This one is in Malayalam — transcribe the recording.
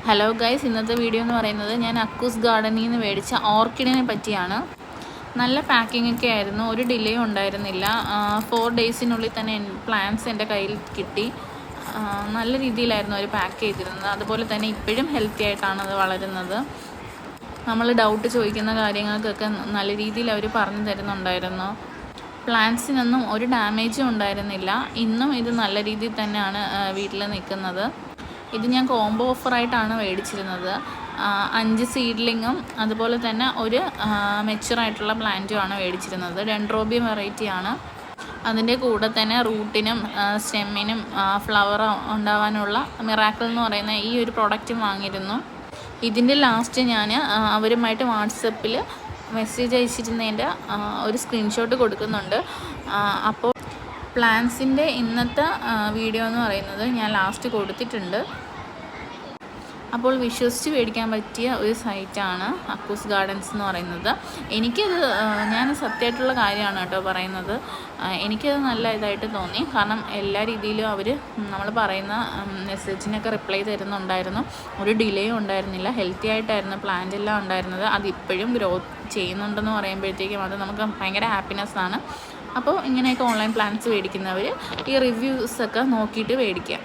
ഹലോ ഗൈസ്, ഇന്നത്തെ വീഡിയോ എന്ന് പറയുന്നത് ഞാൻ അക്കൂസ് ഗാർഡനിൽ നിന്ന് മേടിച്ച ഓർക്കിഡിനെ പറ്റിയാണ്. നല്ല പാക്കിംഗ് ഒക്കെ ആയിരുന്നു, ഒരു ഡിലേ ഉണ്ടായിരുന്നില്ല. 4 ഡേയ്സിനുള്ളിൽ തന്നെ പ്ലാന്റ്സ് എൻ്റെ കയ്യിൽ കിട്ടി. നല്ല രീതിയിലായിരുന്നു അവർ പാക്ക് ചെയ്തിരുന്നത്. അതുപോലെ തന്നെ ഇപ്പോഴും ഹെൽത്തി ആയിട്ടാണ് അത് വളരുന്നത്. നമ്മൾ ഡൗട്ട് ചോദിക്കുന്ന കാര്യങ്ങൾക്കൊക്കെ നല്ല രീതിയിൽ അവർ പറഞ്ഞു തരുന്നുണ്ടായിരുന്നു. പ്ലാന്റ്സിനൊന്നും ഒരു ഡാമേജും ഉണ്ടായിരുന്നില്ല. ഇന്നും ഇത് നല്ല രീതിയിൽ തന്നെയാണ് വീട്ടിൽ നിൽക്കുന്നത്. ഇത് ഞാൻ കോംബോ ഓഫറായിട്ടാണ് മേടിച്ചിരുന്നത്. 5 സീഡ്ലിങ്ങും അതുപോലെ തന്നെ ഒരു മെച്ചുറായിട്ടുള്ള പ്ലാന്റുമാണ് മേടിച്ചിരുന്നത്. ഡെൻഡ്രോബിയം വെറൈറ്റിയാണ്. അതിൻ്റെ കൂടെ തന്നെ റൂട്ടിനും സ്റ്റെമ്മിനും ഫ്ലവർ ഉണ്ടാവാനുള്ള മിറാക്കിൾ എന്ന് പറയുന്ന ഈ ഒരു പ്രോഡക്റ്റും വാങ്ങിയിരുന്നു. ഇതിൻ്റെ ലാസ്റ്റ് ഞാൻ അവരുമായിട്ട് വാട്സപ്പിൽ മെസ്സേജ് അയച്ചിരുന്നതിൻ്റെ ഒരു സ്ക്രീൻഷോട്ട് കൊടുക്കുന്നുണ്ട്. അപ്പോൾ പ്ലാന്റ്സിൻ്റെ ഇന്നത്തെ വീഡിയോ എന്ന് പറയുന്നത് ഞാൻ ലാസ്റ്റ് കൊടുത്തിട്ടുണ്ട്. അപ്പോൾ വിശ്വസിച്ച് മേടിക്കാൻ പറ്റിയ ഒരു സൈറ്റാണ് അക്കൂസ് ഗാർഡൻസ് എന്ന് പറയുന്നത്. എനിക്കത് ഞാൻ സത്യമായിട്ടുള്ള കാര്യമാണ് കേട്ടോ പറയുന്നത്. എനിക്കത് നല്ല ഇതായിട്ട് തോന്നി. കാരണം എല്ലാ രീതിയിലും അവർ നമ്മൾ പറയുന്ന മെസ്സേജിനൊക്കെ റിപ്ലൈ തരുന്നുണ്ടായിരുന്നു. ഒരു ഡിലേയും ഉണ്ടായിരുന്നില്ല. ഹെൽത്തി ആയിട്ടായിരുന്നു പ്ലാന്റ് എല്ലാം ഉണ്ടായിരുന്നത്. അതിപ്പോഴും ഗ്രോത്ത് ചെയ്യുന്നുണ്ടെന്ന് പറയുമ്പോഴത്തേക്കും അത് നമുക്ക് ഭയങ്കര ഹാപ്പിനെസ്സാണ്. അപ്പോൾ ഇങ്ങനെയൊക്കെ ഓൺലൈൻ പ്ലാന്റ്സ് മേടിക്കുന്നവർ ഈ റിവ്യൂസൊക്കെ നോക്കിയിട്ട് മേടിക്കുക.